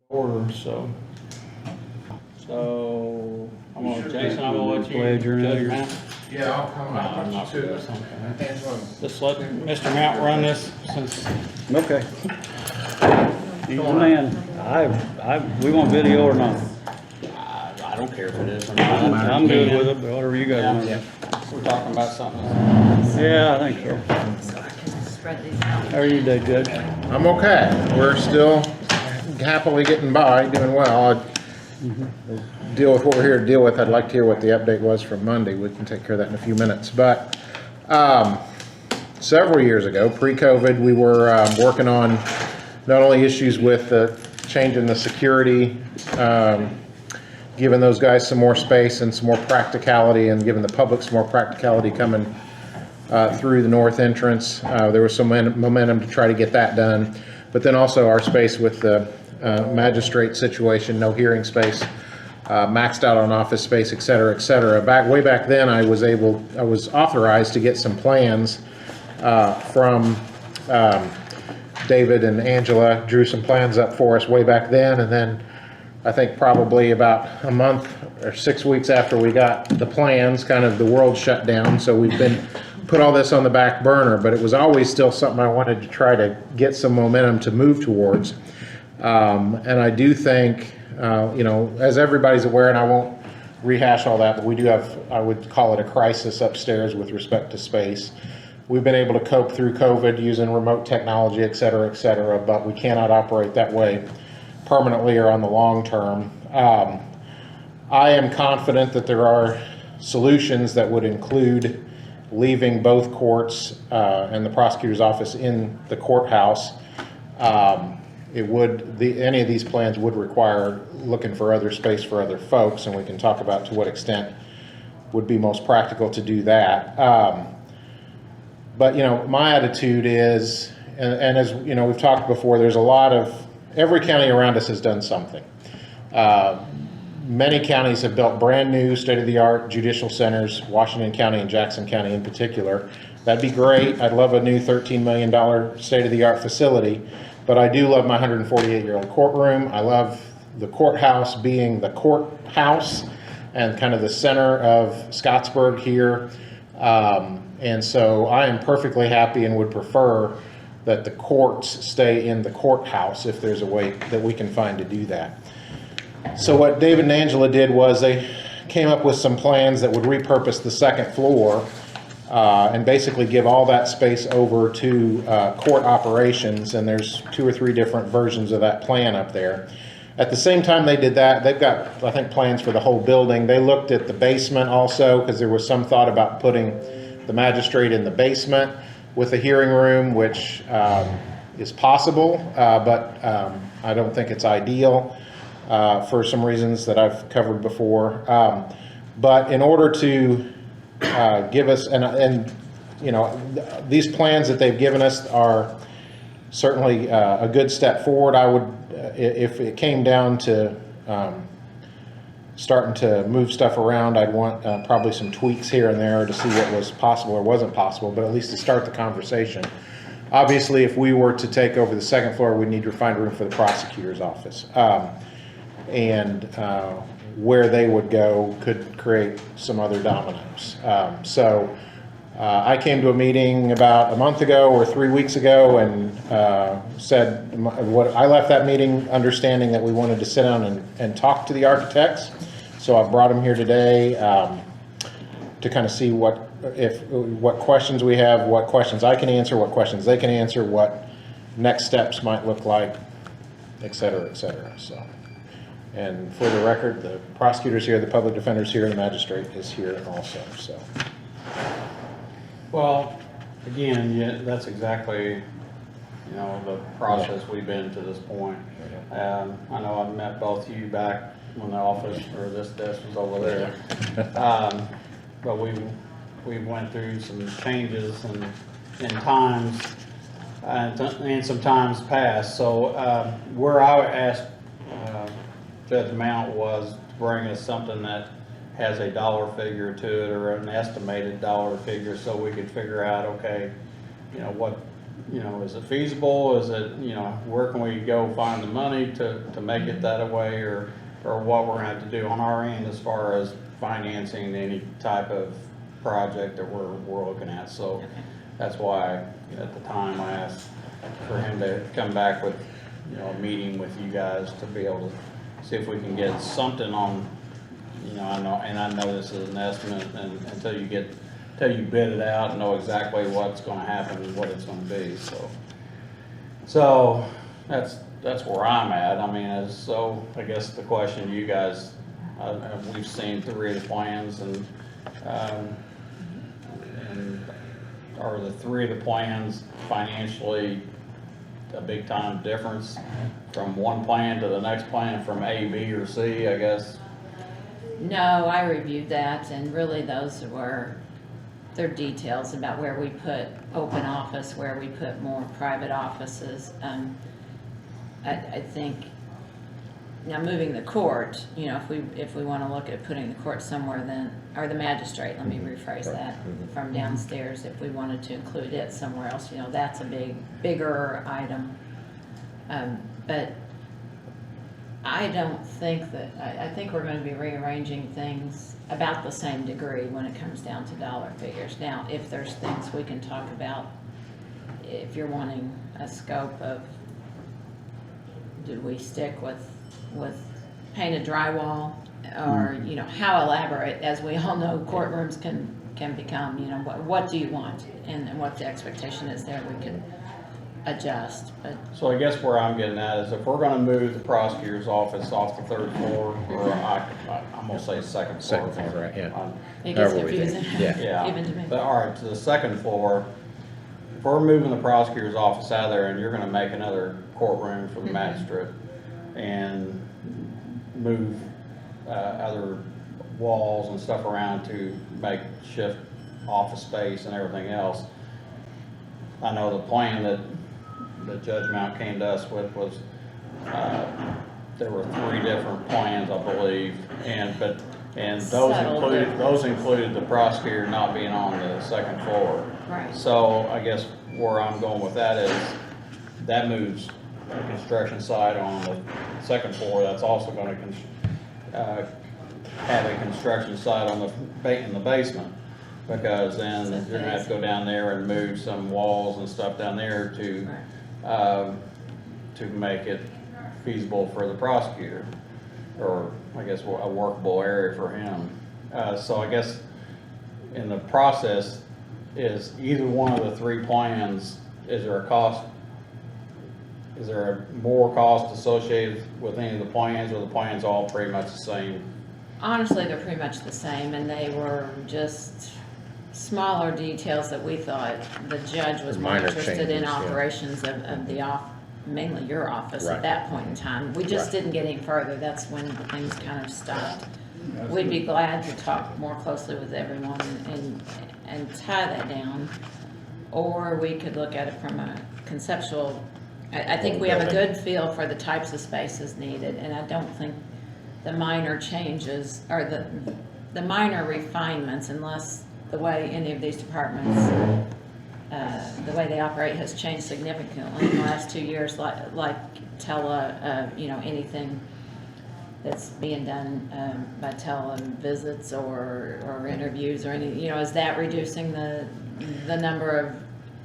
order, so I'm gonna, Jason, I'm gonna let you Glad you're in judge here. Mount. Yeah, I'll come. I'm not too. gonna do something. Just let Mr. Mount run this since. Okay. He's the man. We want video or not? I don't care if it is or not. I'm good with it, but whatever you guys want to do. We're talking about something. Yeah, I think so. So I can spread these out. How are you today, Judge? I'm okay. We're still happily getting by, doing well. I'll deal with what we're here to deal with. I'd like to hear what the update was from Monday. We can take care of that in a few minutes. But several years ago, pre-COVID, we were working on not only issues with changing the security, giving those guys some more space and some more practicality, and giving the public some more practicality coming through the north entrance. There was some momentum to try to get that done, but then also our space with the magistrate situation, no hearing space, maxed out on office space, et cetera, et cetera. Way back then, I was authorized to get some plans from David and Angela. Drew some plans up for us way back then, and then I think probably about a month or 6 weeks after we got the plans, kind of the world shut down. So we've been put all this on the back burner, but it was always still something I wanted to try to get some momentum to move towards. And I do think, as everybody's aware, and I won't rehash all that, but we do have, I would call it a crisis upstairs with respect to space. We've been able to cope through COVID using remote technology, et cetera, but we cannot operate that way permanently or on the long term. I am confident that there are solutions that would include leaving both courts and the prosecutor's office in the courthouse. Any of these plans would require looking for other space for other folks, and we can talk about to what extent would be most practical to do that. But my attitude is, and as we've talked before, there's every county around us has done something. Many counties have built brand new state-of-the-art judicial centers, Washington County and Jackson County in particular. That'd be great. I'd love a new $13 million state-of-the-art facility, but I do love my 148-year-old courtroom. I love the courthouse being the courthouse and kind of the center of Scottsburg here. And so I am perfectly happy and would prefer that the courts stay in the courthouse if there's a way that we can find to do that. So what David and Angela did was they came up with some plans that would repurpose the second floor and basically give all that space over to court operations, and there's 2 or 3 different versions of that plan up there. At the same time they did that, they've got, I think, plans for the whole building. They looked at the basement also, because there was some thought about putting the magistrate in the basement with a hearing room, which is possible, but I don't think it's ideal for some reasons that I've covered before. But in order to give us, these plans that they've given us are certainly a good step forward. I would, if it came down to starting to move stuff around, I'd want probably some tweaks here and there to see what was possible or wasn't possible, but at least to start the conversation. Obviously, if we were to take over the second floor, we'd need to find room for the prosecutor's office. And where they would go could create some other dominoes. So I came to a meeting about a month ago or 3 weeks ago and said I left that meeting understanding that we wanted to sit down and talk to the architects. So I brought them here today to kind of see what questions we have, what questions I can answer, what questions they can answer, what next steps might look like, et cetera, et cetera. So, and for the record, the prosecutor's here, the public defender's here, the magistrate is here also. So, Well, again, yeah, that's exactly, the process we've been to this point. I know I met both of you back when the office or this desk was over there. But we went through some changes in times and some times past. So where I asked Judge Mount was to bring us something that has a dollar figure to it or an estimated dollar figure, so we could figure out, okay, what you know, is it feasible? Is it, you know, where can we go find the money to make it that way, or what we're gonna have to do on our end as far as financing any type of project that we're looking at. So that's why at the time I asked for him to come back with, you know, a meeting with you guys to be able to see if we can get something on, you know, I know this is an estimate, and until you bid it out and know exactly what's gonna happen and what it's gonna be, so that's where I'm at. I mean, so I guess the question to you guys, we've seen 3 of the plans, and are the 3 of the plans financially a big time difference from one plan to the next plan, from A, B, or C, I guess? No, I reviewed that, and really those were, they're details about where we put open office, where we put more private offices. I think, now moving the court, you know, if we want to look at putting the court somewhere, then, or the magistrate, let me rephrase that, from downstairs, if we wanted to include it somewhere else, you know, that's a bigger item. But I don't think that, I think we're going to be rearranging things about the same degree when it comes down to dollar figures. Now, if there's things we can talk about, if you're wanting a scope of, do we stick with painted drywall, or, you know, how elaborate, as we all know, courtrooms can become, you know, what do you want, and what the expectation is there, we can adjust. But So I guess where I'm getting at is, if we're gonna move the prosecutor's office off the 3rd floor, or I'm gonna say second floor. Second floor, right, yeah. it gets However we do. confusing, Yeah. even to me. But, all right, to the 2nd floor, if we're moving the prosecutor's office out of there, and you're gonna make another courtroom for the magistrate, and move other walls and stuff around to make shift office space and everything else, I know the plan that Judge Mount came to us with was, there were 3 different plans, I believe, and those included the prosecutor not being on the 2nd floor. Right. So I guess where I'm going with that is, that moves the construction side on the 2nd floor. That's also gonna have a construction site on in the basement, because then you're gonna have to go down there and move some walls and stuff down there to make it feasible for the prosecutor, or I guess a workable area for him. So I guess in the process, is either one of the 3 plans, is there a cost? Is there more cost associated with any of the plans, or the plans all pretty much the same? Honestly, they're pretty much the same, and they were just smaller details that we thought the judge was more Minor interested in changes, yeah. operations of the mainly your office Right. at that point in time. We just Right. didn't get any further. That's when things kind of stopped. We'd be glad to talk more closely with everyone and tie that down, or we could look at it from a conceptual. I think we have a good feel for the types of spaces needed, and I don't think the minor changes, or the minor refinements, unless the way any of these departments, the way they operate has changed significantly in the last 2 years, like you know, anything that's being done by televisits or interviews or any, you know, is that reducing the number of,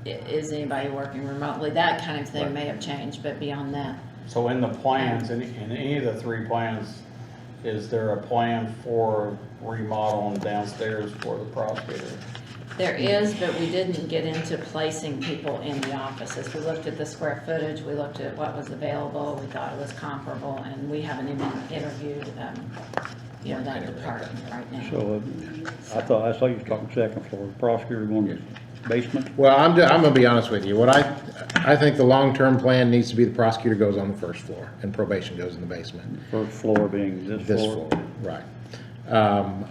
is anybody working remotely? That kind of thing Right. may have changed, but beyond that. So in the plans, in any of the 3 plans, is there a plan for remodeling downstairs for the prosecutor? There is, but we didn't get into placing people in the offices. We looked at the square footage, we looked at what was available, we thought it was comparable, and we haven't even interviewed, you know, that department right now. So, I thought you was talking 2nd floor, prosecutor going to basement? Well, I'm gonna be honest with you. What I think the long-term plan needs to be the prosecutor goes on the 1st floor and probation goes in the basement. 1st floor being this This floor? floor, right.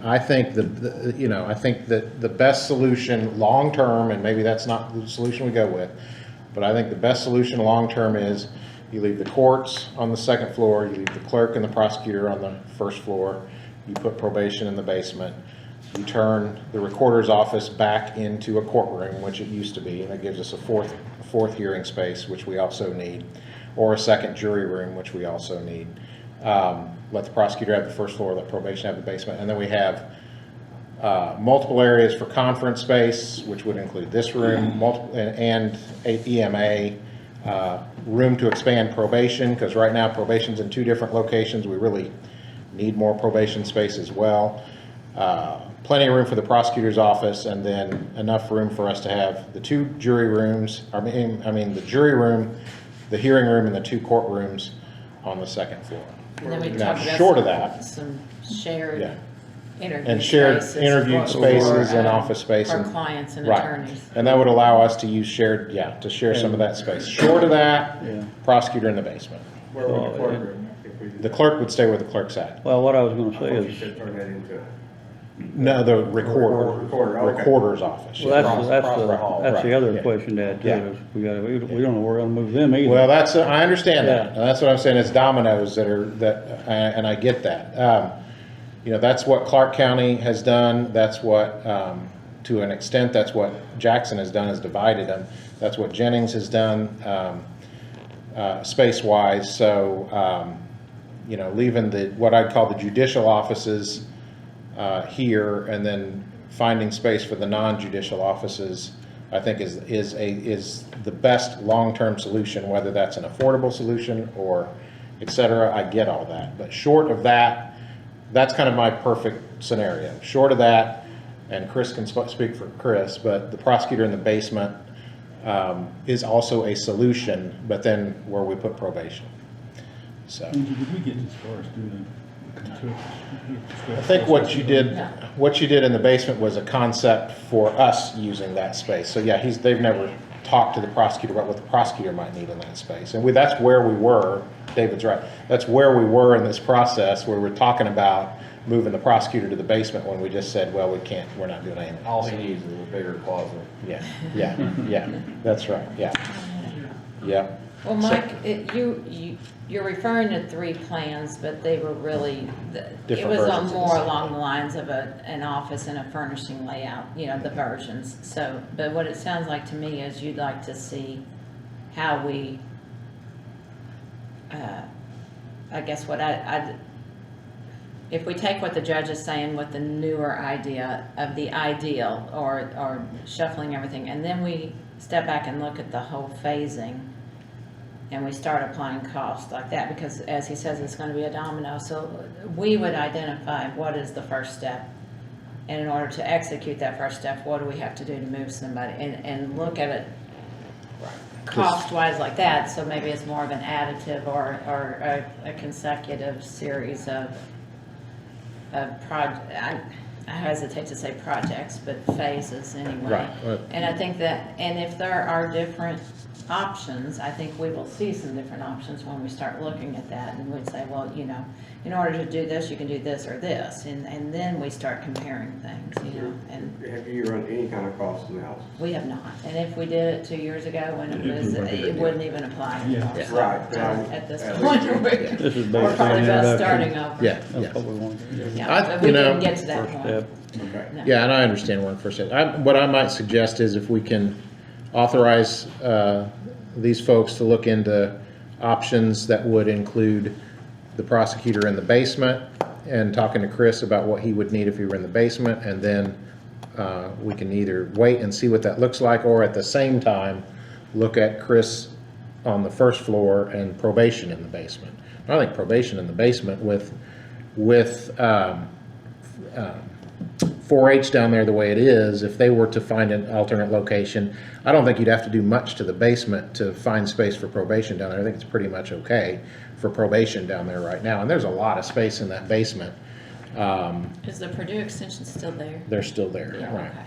I think I think that the best solution long-term, and maybe that's not the solution we go with, but I think the best solution long-term is you leave the courts on the 2nd floor, you leave the clerk and the prosecutor on the 1st floor, you put probation in the basement. You turn the recorder's office back into a courtroom, which it used to be, and it gives us a fourth hearing space, which we also need, or a second jury room, which we also need. Let the prosecutor have the first floor, let probation have the basement, and then we have multiple areas for conference space, which would include this room, and EMA, room to expand probation, because right now probation's in 2 different locations. We really need more probation space as well. Plenty of room for the prosecutor's office, and then enough room for us to have the 2 jury rooms, I mean the jury room, the hearing room, and the 2 courtrooms on the second floor. And then we Now, talked about short of that, some shared yeah, interview and shared spaces interviewed for, spaces and office space, for and clients and right, attorneys. and that would allow us to use shared, to share some of that space. Short of that, Yeah. prosecutor in the basement. Where would the courtroom, if we did The clerk would stay where the clerk's at. Well, what I was gonna I say thought you is, should turn that into. No, the recorder, Recorder, okay. recorder's office. well, across the hall, that's the right, other yeah. question to add too, Yeah. is we don't know where we're gonna move them either. Well, I understand that, Yeah. and that's what I'm saying, it's dominoes and I get that. You know, that's what Clark County has done, that's what, to an extent, that's what Jackson has done, has divided them. That's what Jennings has done, space-wise, so, you know, leaving what I'd call the judicial offices here, and then finding space for the non-judicial offices, I think is the best long-term solution, whether that's an affordable solution or et cetera. I get all that, but short of that, that's kind of my perfect scenario. Short of that, and Chris can speak for Chris, but the prosecutor in the basement is also a solution, but then where we put probation. So. Did we get as far as doing I think what you did in the basement was a concept for us using that space. So yeah, they've never talked to the prosecutor about what the prosecutor might need in that space. And that's where we were, David's right, that's where we were in this process, where we're talking about moving the prosecutor to the basement when we just said, well, we're not doing anything. All he needs is a bigger closet. Yeah, that's right, yeah. Well, Mike, you're referring to 3 plans, but they were really, it Different was versions of the more same along thing. the lines of an office and a furnishing layout, you know, the versions. So, but what it sounds like to me is you'd like to see how we, I guess if we take what the judge is saying with the newer idea of the ideal, or shuffling everything, and then we step back and look at the whole phasing, and we start applying costs like that, because as he says, it's going to be a domino. So we would identify what is the first step, and in order to execute that first step, what do we have to do to move somebody, and look at it cost-wise like that. So maybe it's more of an additive or a consecutive series of I hesitate to say projects, but phases anyway. Right. And I think that, and if there are different options, I think we will see some different options when we start looking at that, and we'd say, well, you know, in order to do this, you can do this or this, and then we start comparing things, you know, and Have you run any kind of cost analysis? we have not. And if we did it 2 years ago when it wouldn't even apply anymore. Yeah. So, Right. at this At point, least- we're This is we're basically probably an best introduction. starting over. Yeah. That's what we want to do. Yeah, I- but we you know, didn't get to that First point. step. Okay. No. Yeah, and I understand one first. What I might suggest is if we can authorize these folks to look into options that would include the prosecutor in the basement, and talking to Chris about what he would need if he were in the basement, and then we can either wait and see what that looks like, or at the same time look at Chris on the first floor and probation in the basement. I think probation in the basement with 4-H down there the way it is, if they were to find an alternate location, I don't think you'd have to do much to the basement to find space for probation down there. I think it's pretty much okay for probation down there right now, and there's a lot of space in that basement. Is the Purdue extension still there? They're still there, Yeah, right? okay.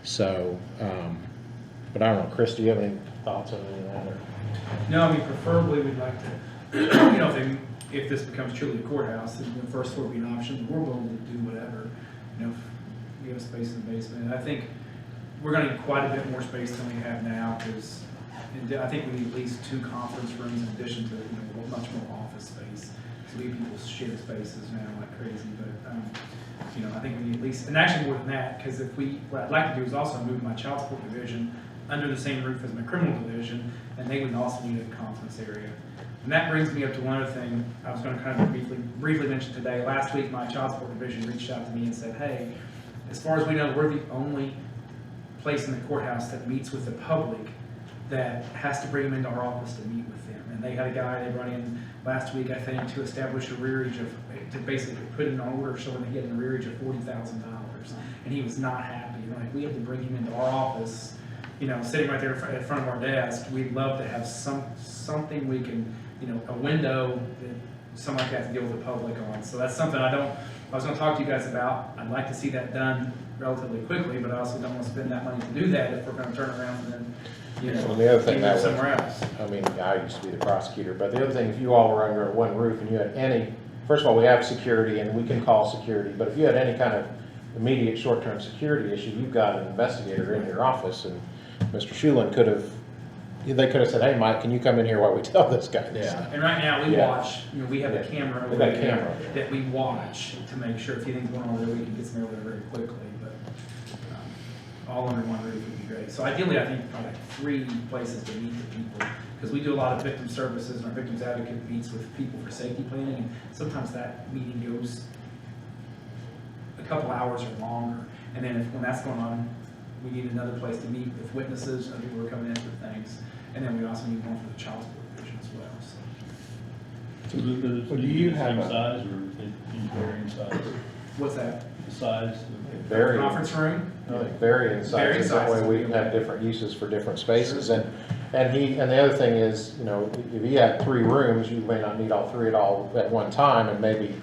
So, but I don't know, Chris, do you have any thoughts on any of that? Or? No, I mean, preferably we'd like to, you know, if this becomes truly a courthouse, then the first floor would be an option. We're willing to do whatever, you know, give us space in the basement. And I think we're going to need quite a bit more space than we have now, because I think we need at least 2 conference rooms in addition to, you know, much more office space to leave people's shared spaces now like crazy, but, you know, I think we need at least, and actually more than that, because what I'd like to do is also move my child support division under the same roof as my criminal division, and they would also need a conference area. And that brings me up to one other thing I was going to kind of briefly mention today. Last week, my child support division reached out to me and said, hey, as far as we know, we're the only place in the courthouse that meets with the public that has to bring them into our office to meet with them. And they had a guy they brought in last week, I think, to establish a rearage of, to basically put in an order showing that he had an rearage of $40,000. And he was not happy. And like, we had to bring him into our office, you know, sitting right there in front of our desk. We'd love to have something we can, you know, a window that somebody has to deal with the public on. So that's something I was going to talk to you guys about. I'd like to see that done relatively quickly, but I also don't want to spend that money to do that if we're going to turn around and then, you know, And the other thing move that somewhere else. I mean, I used to be the prosecutor, but the other thing, if you all were under one roof and you had any, first of all, we have security and we can call security, but if you had any kind of immediate short-term security issue, you've got an investigator in your office, and Mr. Schulen they could have said, hey, Mike, can you come in here while we tell this guy this? Yeah. And right now, we Yeah. watch, you know, we have a camera over We've got a there camera. that we watch to make sure if anything's going on there, we can get somebody over there very quickly, but all under one roof would be great. So ideally, I think probably like 3 places to meet the people, because we do a lot of victim services, and our victims advocate meets with people for safety planning, and sometimes that meeting goes a couple hours or longer, and then when that's going on, we need another place to meet with witnesses and people who are coming in for things, and then we also need one for the child support division as well, so. So do you the have same a- size or they vary in size? What's that? The size? Vary. Conference room? Vary in Vary in sizes, that way sizes. we can have different uses for different spaces, and the other thing is, you know, if you had 3 rooms, you may not need all 3 at one time, and maybe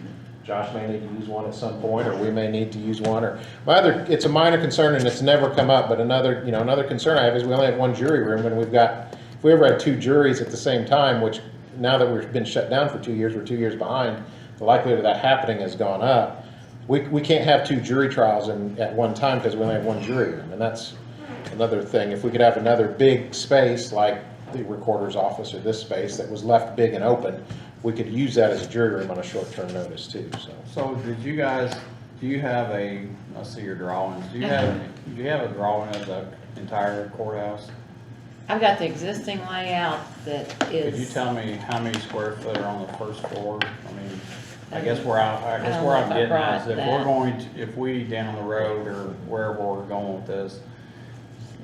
Josh may need to use one at some point, or we may need to use one, or it's a minor concern and it's never come up, but another concern I have is we only have 1 jury room, and if we ever had 2 juries at the same time, which now that we've been shut down for 2 years, we're 2 years behind, the likelihood of that happening has gone up. We can't have 2 jury trials at one time because we only have 1 jury room, and that's another thing. If we could have another big space like the recorder's office or this space that was left big and open, we could use that as a jury room on a short-term notice too, so. So do you have I see your drawings, do you have a drawing of the entire courthouse? I've got the existing layout that is. Could you tell me how many square foot are on the first floor? I mean, I guess I where don't know I'm if I getting brought is if that. we're going to, if we down the road or wherever we're going with this,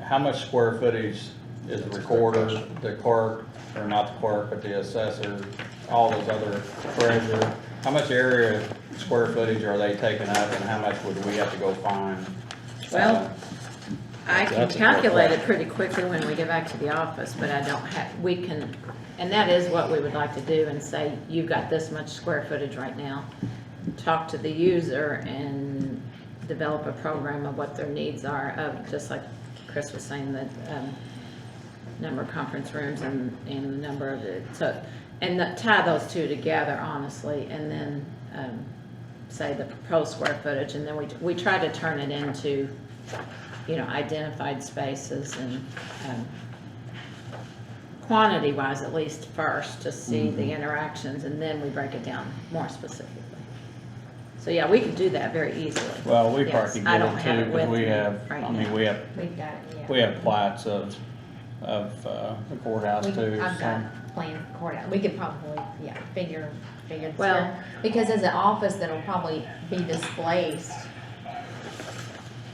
how much square footage is the recorder, the clerk, or not the clerk, but the assessor, all those other treasurer, how much area square footage are they taking up, and how much would we have to go find? Well, I can That's a good calculate it question. pretty quickly when we get back to the office, but I don't have, and that is what we would like to do, and say, you've got this much square footage right now. Talk to the user and develop a program of what their needs are, of just like Chris was saying, the number of conference rooms and the number of it, so, and tie those 2 together, honestly, and then say the proposed square footage, and then we try to turn it into, you know, identified spaces and quantity wise, at least first, to see the interactions, and then we break it down more specifically. So yeah, we could do that very easily. Well, we Yes, probably I get don't it have too, it because with we me have, right I mean, now. we have We've got it, yeah. We have plats of the courthouse too. I've so- got planned courthouse. We could probably, figure the Well- square. Because as an office that'll probably be displaced,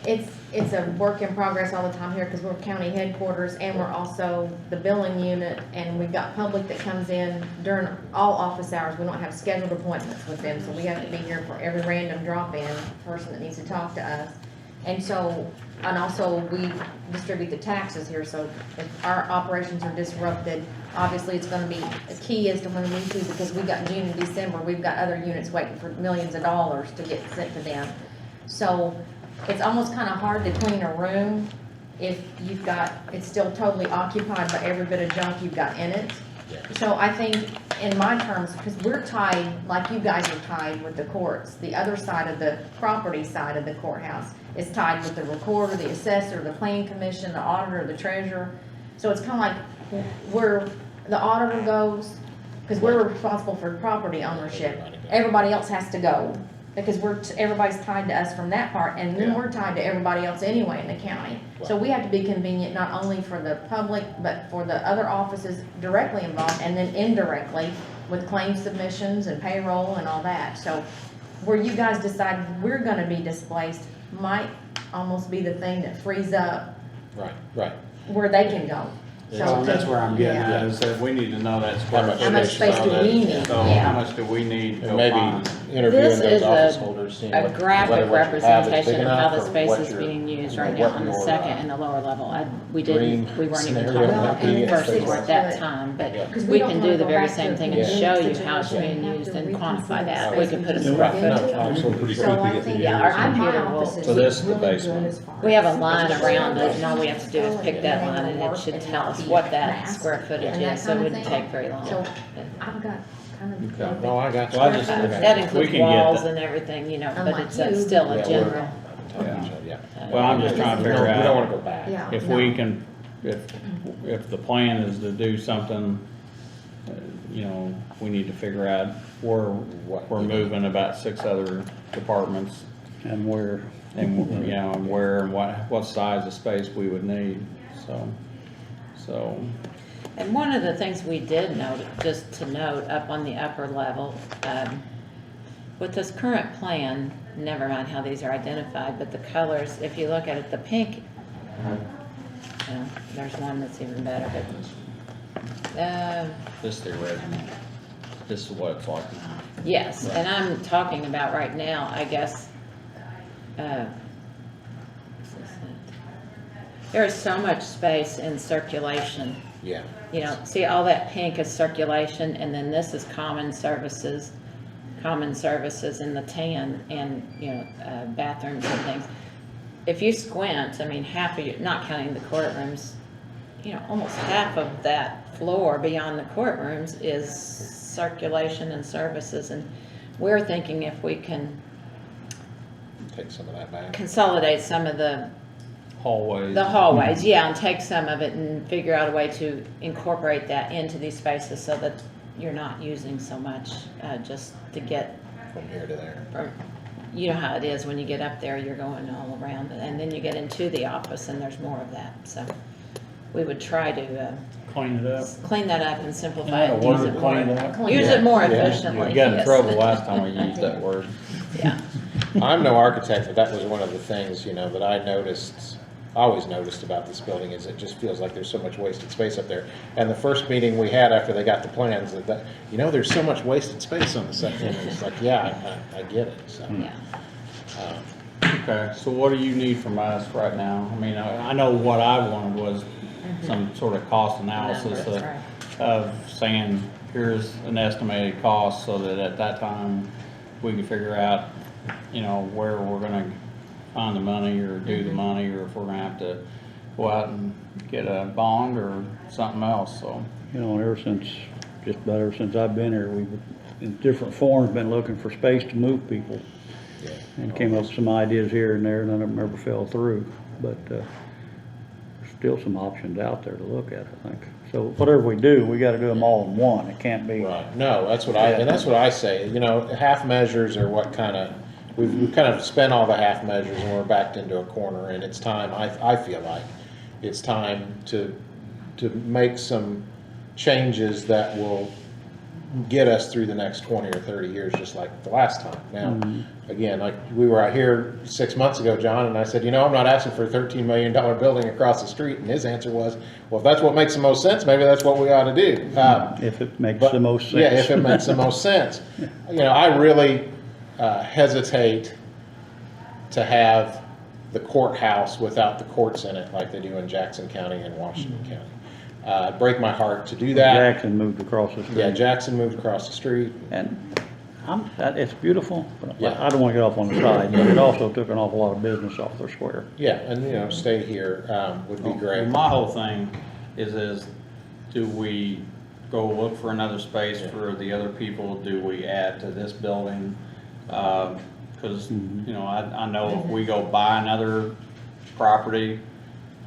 it's a work in progress all the time here because we're county headquarters and we're also the billing unit, and we've got public that comes in during all office hours. We don't have scheduled appointments with them, so we have to be here for every random drop-in person that needs to talk to us. And also we distribute the taxes here, so if our operations are disrupted, obviously it's gonna be, the key is to when we do, because we got June and December, we've got other units waiting for millions of dollars to get sent to them. So it's almost kinda hard to clean a room if you've got, it's still totally occupied by every bit of junk you've got in it. So I think in my terms, because we're tied, like you guys are tied with the courts, the other side of the property side of the courthouse is tied with the recorder, the assessor, the plan commission, the auditor, the treasurer. So it's kind of like where the auditor goes, Cause we're responsible for property ownership. Everybody else has to go, because everybody's tied to us from that part, and then Yeah. we're tied to everybody else anyway in the county. So we have to be convenient not only for the public, but for the other offices directly involved, and then indirectly with claim submissions and payroll and all that. So where you guys decide we're gonna be displaced might almost be the thing that frees up Right. where they can go. So that's where I'm getting Yeah. at, is that we need to know that square How much How much footage. space so do that- we need? So Yeah. how much do we need to And go maybe find? interviewing This those is office holders, seeing A whether graphic what you have is big representation of how enough the or space what is your- being used or right now what on the your, second and the lower level. We dream weren't even talking scenario about might be the in first six floor at that foot. time, Yeah. but 'Cause we don't can wanna do the go very back to same a thing and Yeah. show you situation how it's and being have used to and quantify reconsider that. the We space can put a we square put footage into on it. it. Pretty So quickly I get the think Yeah, our my computer office will- is So this is the really good basement. as far We have a as line the around it, and all we storage have to do is pick that and line, and it work should and tell not us be what that massive square footage and that is, so it kind of wouldn't thing. take very long. So I've got kind of. Okay. No, I got you. Well, I just- That We includes can get walls that. and everything, you know, but Unlike it's you. still Yeah, a we're- general. Yeah. Well, I'm just trying to We figure don't, we don't wanna out go back. Yeah. if no. we can, if the plan is to do something, we need to figure out where What we're we need. moving about 6 other departments. And where, And, and where and what size of space we would need, so, And one of the things we did note, just to note, up on the upper level, with this current plan, never mind how these are identified, but the colors, if you look at it, the pink, there's one that's even better, but, this is the original. This is what it's like now. yes, and I'm talking about right now, I guess, there is so much space in circulation. Yeah. You know, see all that pink is circulation, and then this is common services in the tan, and, bathrooms and things. If you squint, I mean, half of you, not counting the courtrooms, almost half of that floor beyond the courtrooms is circulation and services, and we're thinking if we can Take some of that back. consolidate some of the Hallways. yeah, and take some of it and figure out a way to incorporate that into these spaces so that you're not using so much, just to get From here to there. from, you know how it is when you get up there, you're going all around, and then you get into the office and there's more of that, so we would try to, Clean it up. clean that up and simplify Yeah, it, word use it clean it more, up. use it more Yeah. efficiently. We got in yes. trouble last time we used that word. Yeah, I'm no architect, but that was one of the things, that I always noticed about this building is it just feels like there's so much wasted space up there. And the first meeting we had after they got the plans, there's so much wasted space on the second, and it's like, yeah, I get it, so. yeah. Okay, so what do you need from us right now? I mean, I know what I wanted was some sort of cost analysis Numbers, right. of saying, here's an estimated cost, so that at that time, we can figure out, where we're gonna find the money or do the money, or if we're gonna have to go out and get a bond or something else, so. and ever since I've been here, we've, in different forms, been looking for space to move people. Yeah. And came up with some ideas here and there, none of them ever fell through, but, still some options out there to look at, I think. So whatever we do, we gotta do them all in one, it can't be. Right, no, that's what I say, half measures are what we've kind of spent all the half measures and we're backed into a corner, and it's time, I feel like, it's time to make some changes that will get us through the next 20 or 30 years, just like the last time. Now, again, like we were out here 6 months ago, John, and I said, I'm not asking for a $13 million building across the street, and his answer was, well, if that's what makes the most sense, maybe that's what we ought to do. If it makes But- the most sense. Yeah, if it makes the most sense. I really hesitate to have the courthouse without the courts in it like they do in Jackson County and Washington County. It'd break my heart to do that. Jackson moved across the street. Yeah, Jackson moved across the street. And it's beautiful, but Yeah. I don't wanna get off on the side, but it also took an awful lot of business off their square. Yeah, and stay here would be great. Well, my whole thing is do we go look for another space for the other people? Do we add to this building? Cause, I know if we go buy another property,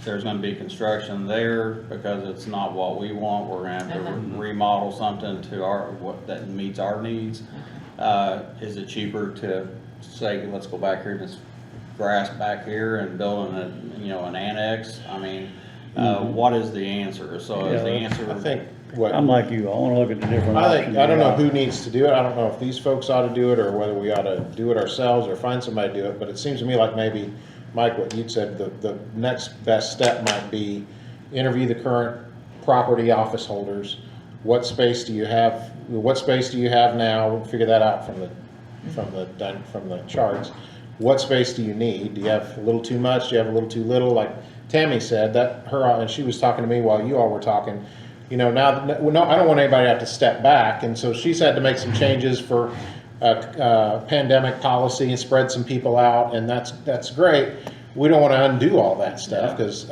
there's gonna be construction there because it's not what we want, we're gonna have to remodel something to that meets our needs. Is it cheaper to say, let's go back here and this grass back here and build an annex? I mean, what is the answer? So is the answer? I think what. I'm like you, I wanna look at the different I options. think, I don't know who needs to do it, I don't know if these folks ought to do it, or whether we ought to do it ourselves, or find somebody to do it, but it seems to me like maybe, Mike, what you'd said, the next best step might be interview the current property office holders. What space do you have now? We'll figure that out from the charts. What space do you need? Do you have a little too much? Do you have a little too little? Like Tammy said, and she was talking to me while you all were talking, now, no, I don't want anybody to have to step back, and so she's had to make some changes for pandemic policy and spread some people out, and that's great. We don't want to undo all that stuff, because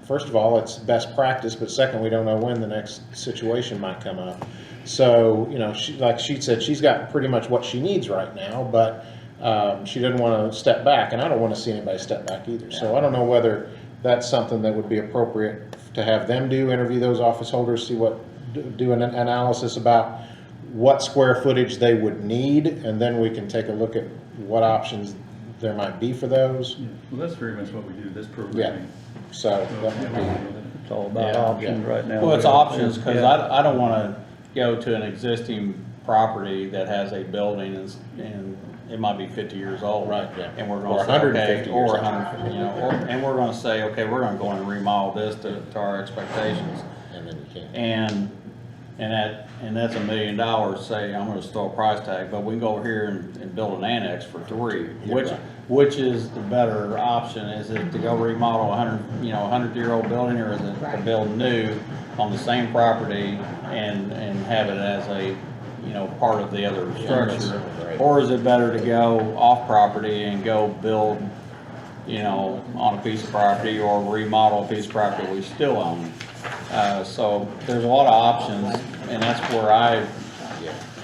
first of all, it's best practice, but second, we don't know when the next situation might come up. So, like she said, she's got pretty much what she needs right now, but she doesn't want to step back, and I don't want to see anybody step back either. So I don't know whether that's something that would be appropriate to have them interview those office holders, do an analysis about what square footage they would need, and then we can take a look at what options there might be for those. Well, that's very much what we do, this Yeah, programming. so that would be, It's all about Yeah. options right now. Well, it's options, cause Yeah. I don't wanna go to an existing property that has a building and it might be 50 years old. Right, yeah. And we're Or gonna say, 150 okay, years or old. 100, and we're gonna say, okay, we're gonna go and remodel this to our expectations. and then you can't. And that's $1 million, say, I'm gonna throw a price tag, but we can go over here and build an annex for 3, You're which, right. which is the better option? Is it to go remodel a 100-year-old building, or is it to build new on the same property and have it as a, part of the other structure? Right. Or is it better to go off property and go build, on a piece of property, or remodel a piece of property we still own? So there's a lot of options, and that's where Yeah,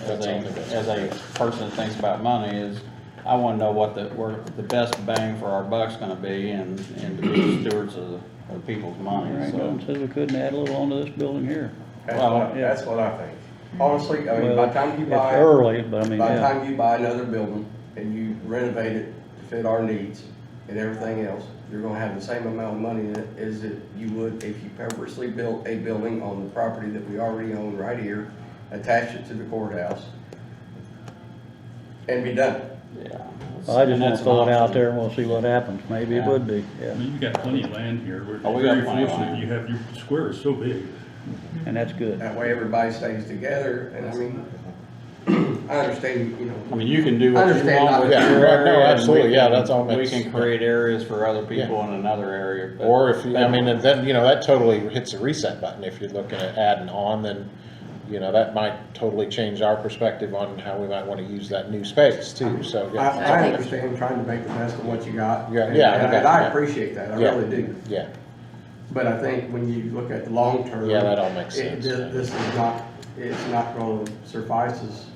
as that's all the best. a person that thinks about money, is I wanna know where the best bang for our buck's gonna be, and to be stewards of people's money, Right, so. Don says we couldn't add a little onto this building here. Well, That's what I think. Honestly, I mean, by Well, the time you it's buy, early, but I mean, by the yeah. time you buy another building and you renovate it to fit our needs and everything else, you're gonna have the same amount of money in it as it you would if you purposely built a building on the property that we already own right here, attach it to the courthouse, and be done. Yeah. I just And wanna that's an throw it out option. there and we'll see what happens. Maybe it Yeah. would be, yeah. I mean, you've got plenty of land here, Oh, we're we got very plenty of fortunate, land. you have, your square is so big. And that's good. That way everybody stays together, and I mean, I understand, I mean, you can do what you Understand, want with yeah, your right, no, area, and absolutely, we yeah, can- that's all We makes- can create areas for other people in another area. but- Or if, I mean, and then, that totally hits the reset button. If you're looking at adding on, then, that might totally change our perspective on how we might want to use that new space too, so. I understand trying to make the best of what you got. Yeah, and- yeah, I And got I that. appreciate that, I Yeah. really do. Yeah, But I think when you look at the long term. Yeah, that all makes sense. This is not, it's not gonna suffice us.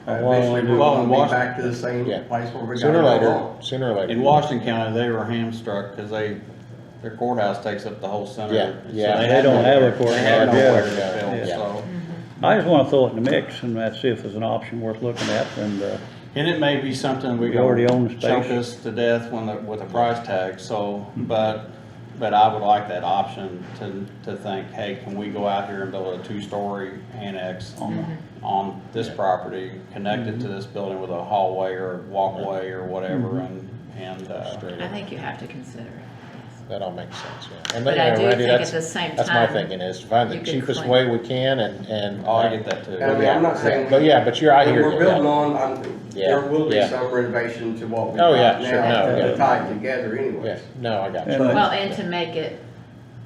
Well, why don't we Eventually, do- we're Well, in gonna be Washington- back to the same Yeah. place where we got sooner it or later, wrong. sooner or later. In Washington County, they were hamstruck because their courthouse takes up the whole center. Yeah, So yeah. They had don't have a nowhere- courthouse, They had nowhere to yeah. build, Yeah. so. I just wanna throw it in the mix and let's see if there's an option worth looking at, and, And it may be something we We already own the choke space. us to death with a price tag, so, but I would like that option to think, hey, can we go out here and build a 2-story annex on this property, connect it to this building with a hallway or walkway or whatever, and, Straight I up. think you have to consider it. That all makes sense, yeah. And But then, I do Randy, think at that's- the same That's my time, thinking, is to find the you could cheapest claim- way we can and. oh, I get that too. And I mean, I'm not saying. But yeah, but I When hear we're you, building yeah. on, Yeah, there will be yeah. some renovation to what we've Oh, yeah, got sure, now, no, yeah. tied together Yeah, anyways. no, I got you. And- well, and to make it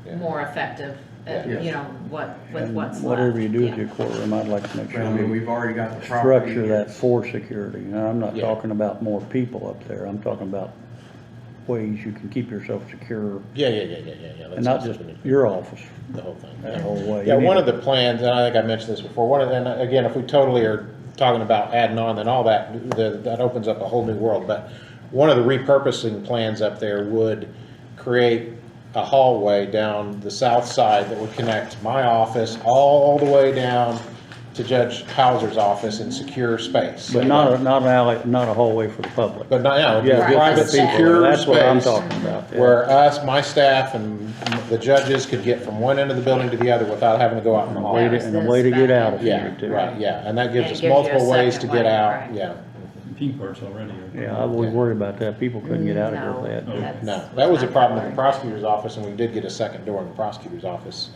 Yeah. more effective, Yeah. with and what's left. whatever you do with Yeah. your courtroom, I'd like to make But sure I mean, you we've already got the property. structure that for security. Now, I'm not Yeah. talking about more people up there, I'm talking about ways you can keep yourself secure, Yeah. That's and not also just gonna be your office, The whole thing. that whole way. Yeah, You one need of the plans, and I think I mentioned this before, and again, if we totally are talking about adding on, then all that, that opens up a whole new world, but one of the repurposing plans up there would create a hallway down the south side that would connect my office all the way down to Judge Hauser's office in secure space. But not an alley, not a hallway for the public. But not, yeah, it'd be Yeah, a private, just for people. secure That's what I'm space talking about, yeah. where us, my staff, and the judges could get from one end of the building to the other without having to go out in the hall. Way to- and a way to get out if you Yeah, need to. right, yeah, and that gives And it us gives you a multiple ways to second get way, out, right. yeah. Theme parks already. Yeah, I was worried about that. People couldn't get out of here No, if they had to. No, that was a problem in the prosecutor's office, and we did get a second door in the prosecutor's office.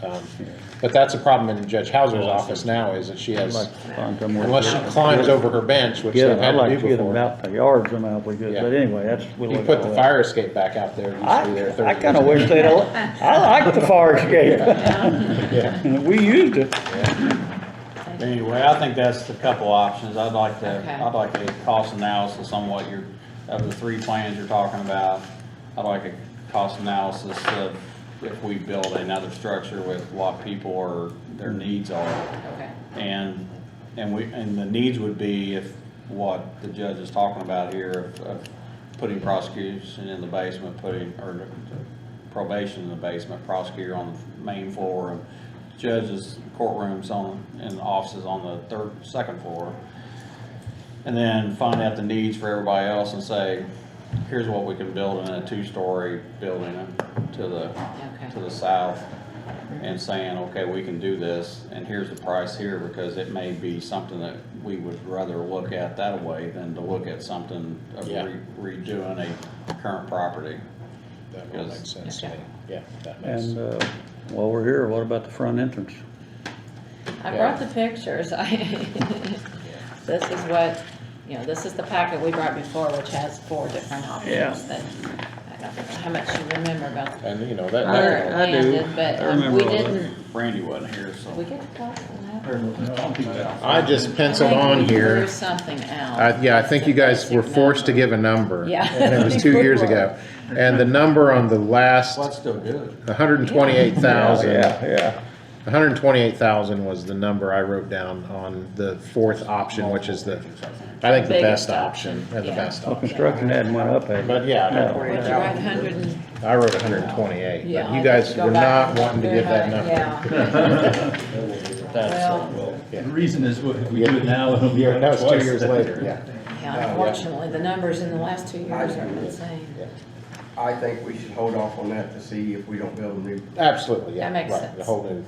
But that's a problem in Judge Hauser's office now, is that she I'd has, like to find somewhere. unless she climbs over her bench, which Get they've them, I'd had like to to do get them before. out the yard somehow if we could, Yeah. but anyway, that's. we'll You look put at the all fire escape back out there, it used to be there 30 I years kinda ago. wish they'd, I like the fire escape. Yeah. We used it. Anyway, I think that's a couple options. I'd like Okay. a cost analysis on what you're, of the 3 plans you're talking about. I'd like a cost analysis of if we build another structure with what people or their needs are. Okay. And the needs would be if what the judge is talking about here of putting prosecution in the basement, or probation in the basement, prosecutor on the main floor, and judges' courtrooms and offices on the second floor. And then find out the needs for everybody else and say, here's what we can build in a 2-story building to the south. And saying, okay, we can do this, and here's the price here, because it may be something that we would rather look at that way than to look at something of Yeah. redoing a current property. That will make sense to me, yeah, that makes. And, while we're here, what about the front entrance? I Yeah. brought the pictures. This is what, this is the packet we brought before, which has 4 different Yeah. options that, I don't know how much you remember about And, you know, where that, it I do. landed, but I remember we all that. didn't, Brandy wasn't here, so. we get to talk about that? I just penciled on here. There's something else. Yeah, I think you guys were forced to give a number. Yeah. And it was 2 years ago. And the number on the last, Well, that's still good. 128,000. Yeah. 128,000 was the number I wrote down on the 4th option, which is I think the best Biggest option and the yeah. best Well, option. construction hadn't went up, had it? But yeah, No. What'd you write, 100 and? I wrote 128, Yeah, but you I guys didn't go were back not wanting to very give that high. number. Yeah. Well, Yeah. the reason is if we do it now, it'll be. Yeah, that was 2 twice years that. later, yeah. Yeah, unfortunately, the numbers in the last 2 years are insane. I think we should hold off on that to see if we don't build a new. Absolutely, yeah. That makes right, sense. The whole new,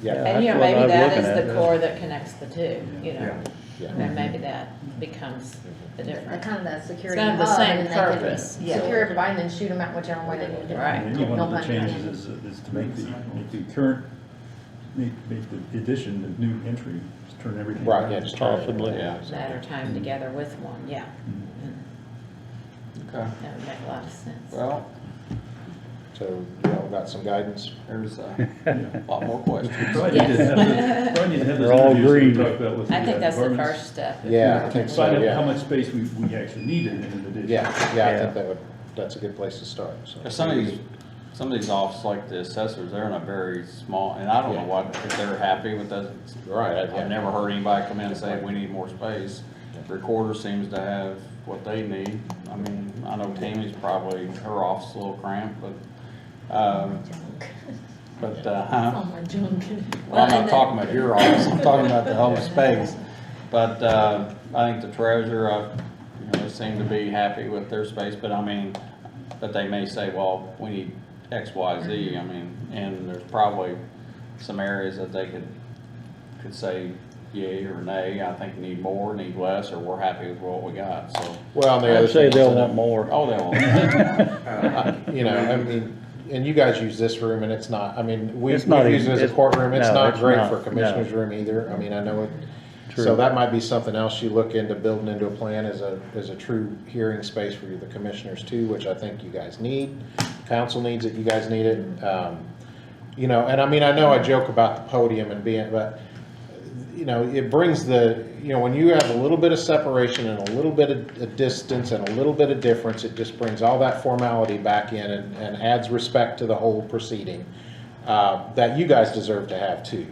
yeah, Yeah. And, That's what I maybe was that looking is at, the yeah. core that connects the two, Yeah. yeah. And maybe that becomes the difference. Kind of that It's security kind of the hub, same and they can purpose, yeah. secure everybody and then shoot them out whichever way they need to. Right. And one No of the pun changes is to make the current, make the addition, the new entry, just turn everything. Right, around. yeah, just turn it. Possibly. Yeah. That are timed together with one, yeah. Okay. That would make a lot of sense. Well, So, you all got some guidance? there's a lot more questions. Probably need to have, probably need to have those They're all interviews that we green. talked about with the I think that's the departments. first step. Yeah, I think so, Find out yeah. how much space we actually need in an addition. Yeah, I Yeah. think that's a good place to start, so. Some of these offices, like the assessors, they're in a very small, and I don't know Yeah. what, if they're happy with that. Right, I've never heard anybody come in and say, we need more space. Recorder seems to have what they need. I mean, I know Tammy's probably, her office is a little cramped, huh? Oh, my junk. Well, I'm not talking about your office, I'm talking about the whole space. But, I think the treasurer, they seem to be happy with their space, but I mean, but they may say, well, we need X, Y, Z, I mean, and there's probably some areas that they could say yay or nay, I think need more, need less, or we're happy with what we got, so. Well, and the other I'd say thing they'll is, want more. Oh, they will. you know, I mean, and you guys use this room and it's not, I mean, we've It's not used it as a it's- courtroom, it's no, not it's great not, for no. commissioner's room either, I mean, I know it. True. So that might be something else you look into building into a plan as a true hearing space for the commissioners too, which I think you guys need. Council needs it, you guys need it. You know, and I mean, I know I joke about the podium and being, but, you know, it brings when you have a little bit of separation and a little bit of distance and a little bit of difference, it just brings all that formality back in and adds respect to the whole proceeding that you guys deserve to have too.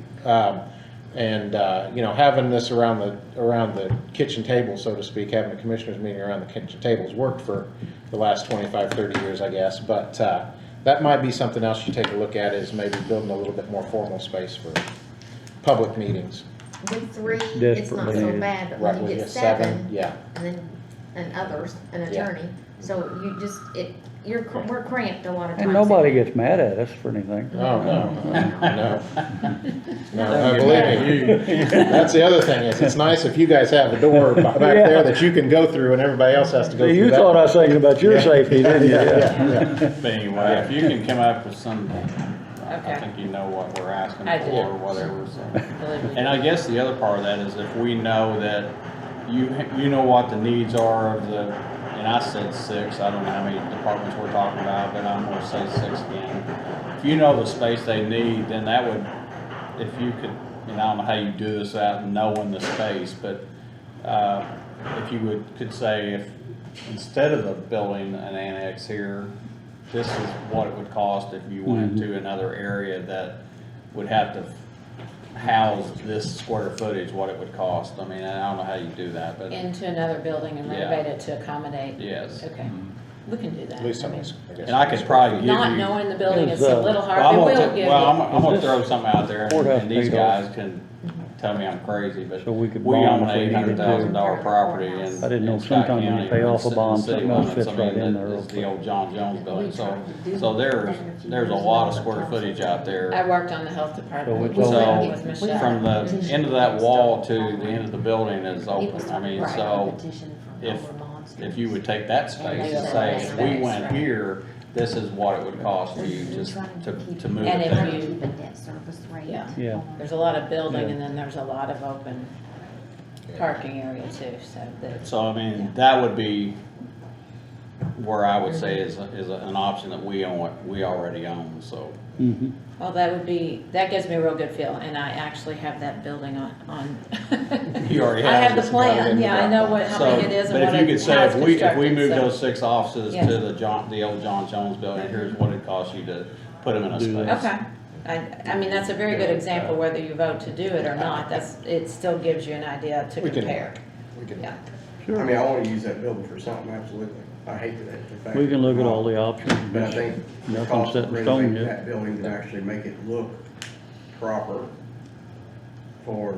You know, having this around the kitchen table, so to speak, having a commissioners meeting around the kitchen tables worked for the last 25, 30 years, I guess. But That might be something else you take a look at, is maybe building a little bit more formal space for public meetings. With three, it's not Desperately so needed. bad, but Right, when we you get get seven, seven, yeah. and then, and others, an Yeah. attorney, so you just, we're cramped a lot of times. And nobody gets mad at us for anything. Oh, no, no. No, Get believe me. That's the other thing, is it's nice if you guys have a door back Yeah. there that you can go through and everybody else has to go through You that. thought I was thinking about your Yeah. safety, didn't you? But anyway, if you can come up with some, I Okay. think you know what we're asking I for do. or whatever, so. Believe me. And I guess the other part of that is if we know that you know what the needs are of the, and I said 6, I don't know how many departments we're talking about, but I'm gonna say 6 again. If you know the space they need, then that would, if you could, and I don't know how you do this without knowing the space, but, if you could say if, instead of the building an annex here, this is what it would cost if you went to another area that would have to house this square footage, what it would cost. I mean, I don't know how you do that, but Into another building and Yeah. renovate it to accommodate. yes. Okay, we can do that. At least I on mean, this, I guess. And I could probably give you. Not knowing the building is Is, a little hard, Well, I'm but gonna, we'll ta- give well, you. I'm gonna Is throw this something out there, courthouse and these paid off? guys can tell me I'm crazy, but So we could we bond own if we needed to. $800,000 property in I didn't know in Scott sometimes when you County, pay or off a in bond, city something else limits. fits I mean, right in there that real is the quick. old John Jones building, so there's a lot of square footage out there. I worked on the health department So it's with all- with Michelle. From the end of that wall to the end of the building is open, I mean, so if you would take that space and say, if we went here, this is what it would cost for you just to move And it if there. you- Yeah. Yeah. There's a lot of building Yeah. and then there's a lot of open parking area too, so that, So, I mean, that would be where I would say is an option that we already own, so. Mhm. well, that gives me a real good feel, and I actually have that building on. You already I have have the this plan, yeah, I know how So, big it is and but what if you it, could say, how it's if we constructed, moved so- those 6 offices Yes. to the old John Jones building, here's what it costs you to put them in a Do space. that. Okay, I mean, that's a very good example, whether you vote to do it or not, it still gives you an idea to We can- compare, We can- yeah. I mean, I wanna use that building for something, absolutely. I hate that it's a factory. We can look at all the options, But I but think the nothing's cost set of in stone renovating yet. that building to actually make it look proper for,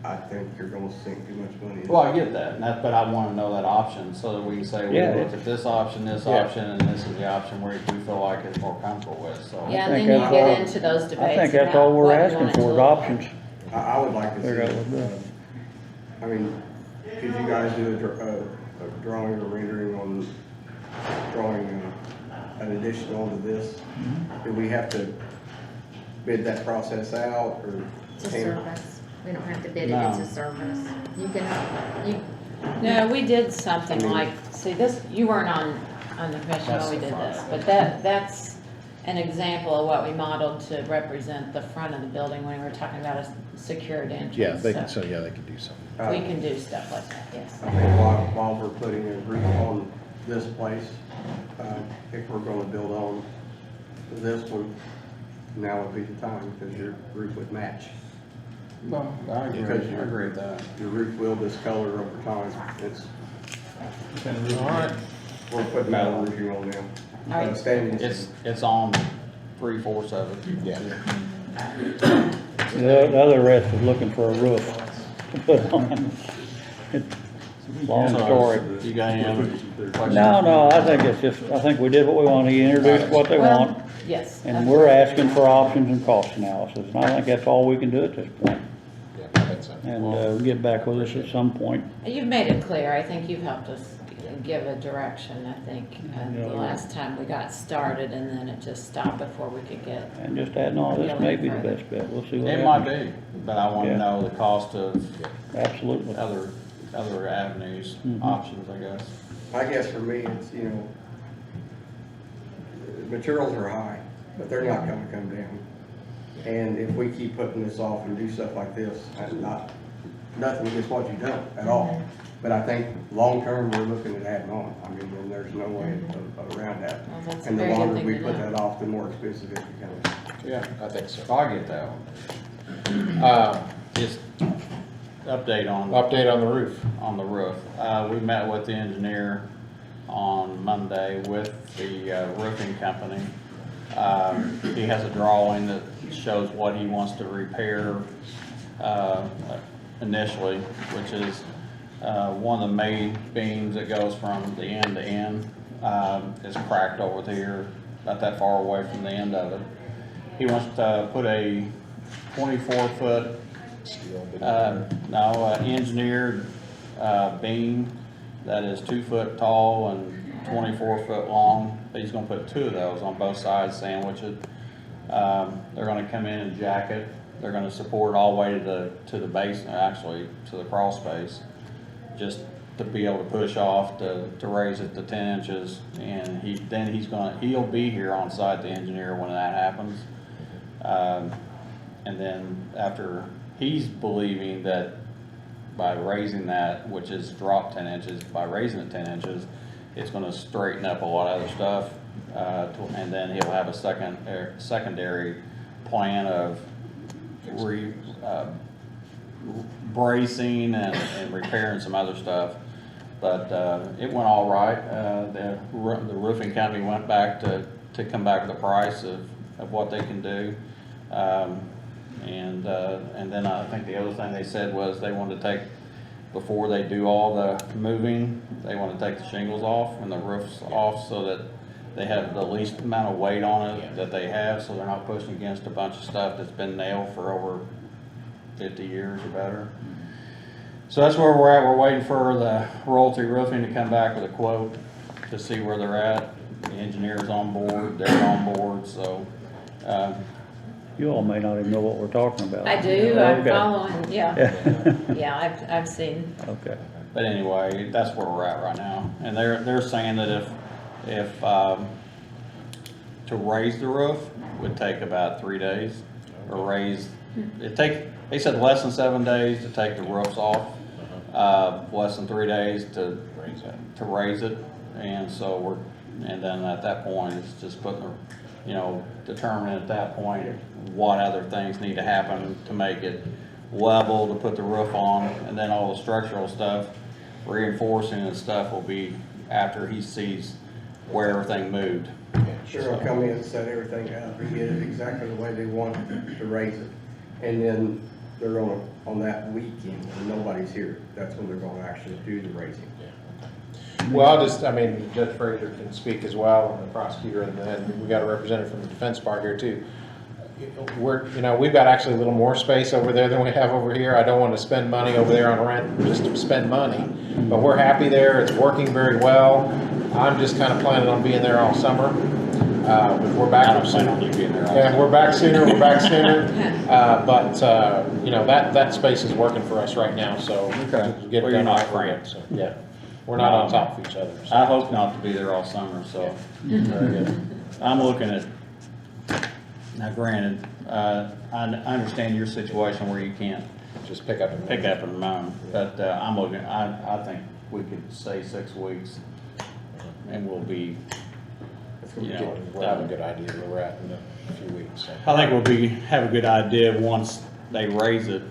I think you're gonna sink too much money. Well, I get that, but I wanna know that option, so that we can say, we Yeah. looked at this option, Yeah. and this is the option where we feel like it's more comfortable with, so. Yeah, and think then you that's get all- into those debates I think that's about all we're what you asking want it to for is look like. options. I would like to see, Figure out what's good. I mean, could you guys do a drawing or rendering on, drawing an addition onto this? Mm-hmm. Do we have to bid that process out, or? It's a service, we don't have to bid it, No. it's a service. You can, No, we did something like, see, this, you weren't on the commission when we did this, but that's an example of what we modeled to represent the front of the building when we were talking about a secured entrance. Yeah, they can, So so, yeah, they could do something. we can do stuff like that, yes. I think while we're putting a roof on this place, if we're gonna build on this one, now would be the time, because your roof would match. Well, I agree with that. Your roof will discolor over time. It's, Kind of really- All right. we're putting metal roofing on now. All right. Standing. It's on 3/4 of it. Yeah. The other rest is looking for a roof to put on. It's a long So, story. You got any other questions? No, I think it's just, I think we did what we wanted, he introduced what they Well, want, yes. and we're asking for options and cost analysis, and I think that's all we can do at this point. Yeah, I think so. And, get back with us at some point. You've made it clear, I think you've helped us give a direction, I think, the last time we got started, and then it just stopped before we could get, And just adding all this may be the best bet, we'll see what It might happens. be, but I wanna Yeah. know the cost of Absolutely. other avenues, Mhm. options, I guess. I guess for me, it's, materials are high, but they're not gonna come down. And if we keep putting this off and do stuff like this, and nothing against what you've done at all. But I think long-term, we're looking at adding on. I mean, and there's no way around that. well, that's a And the very good longer thing we to put know. that off, the more expensive it becomes. Yeah, I think so. So I get that one. Uh, Just update update on the roof. on the roof. We met with the engineer on Monday with the roofing company. He has a drawing that shows what he wants to repair, initially, which is, one of the main beams that goes from the end to end, is cracked over here, not that far away from the end of it. He wants to put a 24-foot, engineered, beam that is 2 foot tall and 24 foot long. He's gonna put 2 of those on both sides, sandwich it. They're gonna come in and jack it. They're gonna support it all the way to the base, actually, to the crawl space, just to be able to push off to raise it to 10 inches. And he'll be here on site, the engineer, when that happens. And then after, he's believing that by raising that, which is dropped 10 inches, by raising it 10 inches, it's gonna straighten up a lot of other stuff. And then he'll have a secondary plan of bracing and repairing some other stuff. But it went all right. The roofing company went back to come back with a price of what they can do. And then I think the other thing they said was they wanted to take, before they do all the moving, they want to take the shingles off and the roofs off so that they have the least amount of weight on it that they have, so they're not pushing against a bunch of stuff that's been nailed for over 50 years or better. So that's where we're at. We're waiting for the Royalty Roofing to come back with a quote to see where they're at. The engineer's on board, they're on board, so. You all may not even know what we're talking about. I do, I'm Okay. following, yeah, yeah, I've seen. Okay. But anyway, that's where we're at right now. And they're saying that if to raise the roof would take about 3 days, or they said less than 7 days to take the roofs off, less than 3 days to raise it. And so and then at that point, it's just determining at that point what other things need to happen to make it level, to put the roof on, and then all the structural stuff, reinforcing and stuff will be after he sees where everything moved. Sure, will come in and set everything up and get it exactly the way they want to raise it. And then they're gonna, on that weekend, when nobody's here, that's when they're gonna actually do the raising. Well, Judge Frazier can speak as well, and the prosecutor, and then we got a representative from the defense bar here too. We've got actually a little more space over there than we have over here. I don't want to spend money over there on rent just to spend money, but we're happy there. It's working very well. I'm just kind of planning on being there all summer. If we're back, I don't plan on you being there. yeah, we're back sooner. We're back sooner. But that space is working for us right now. So Okay. to get Well, it you're done not right, cramped. so yeah, we're not on top of each other. So. I hope not to be there all summer, so. Very good. I'm looking at, now granted, I understand your situation where you can't Just pick up and pick up and run, but I'm looking, I think we could say 6 weeks and we'll be, We'll have a good idea where we're at in a few weeks. So. I think have a good idea once they raise it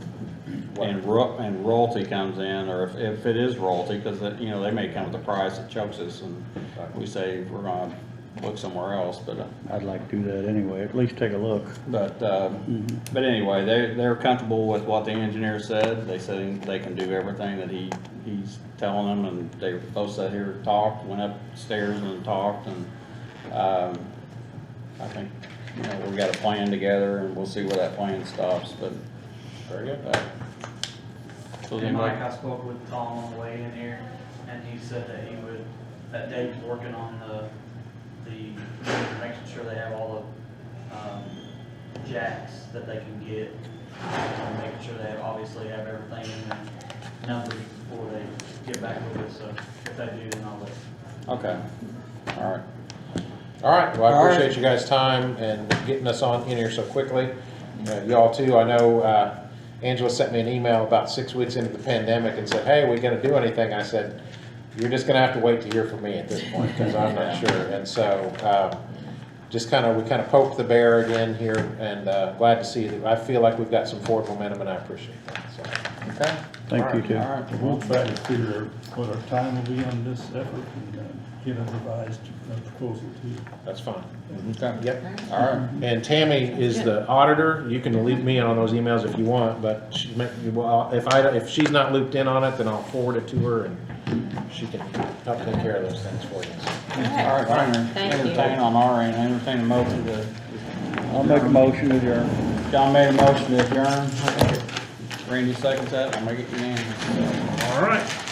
and royalty comes in, or if it is royalty, because they may come with a price that chokes us and we say we're gonna look somewhere else, but I'd like to do that anyway, at least take a look. but anyway, they're comfortable with what the engineer said. They said they can do everything that he's telling them, and they both sat here and talked, went upstairs and talked, and I think we got a plan together, and we'll see where that plan stops. But Very good. So And Mike, I spoke with Tom on the way in here, and he said that Dave's working on making sure they have all the jacks that they can get, and making sure they obviously have everything in their numbers before they get back with us, so if they do, then I'll let. okay, all right. All right. Well, I All right. appreciate you guys' time and getting us in here so quickly. Y'all too. I know Angela sent me an email about 6 weeks into the pandemic and said, "Hey, are we going to do anything?" I said, "You're just going to have to wait to hear from me at this point because I'm not sure." And so, we kind of poked the bear again here, and glad to see that. I feel like we've got some forward momentum, and I appreciate that. So, Okay. Thank you, too. All right. We'll try to figure out what our time will be on this effort, and get a revised proposal to you. That's fine. Okay. Yep. All right. And Tammy is the auditor. You can leave me in on those emails if you want, but she may, well, if she's not looped in on it, then I'll forward it to her and she can help take care of those things for you. All right, fine. Thank you. Entertain on our end, entertain a motion to. I'll make a motion to adjourn. John made a motion to adjourn. Randy seconds that, I'll make it unanimous. All right.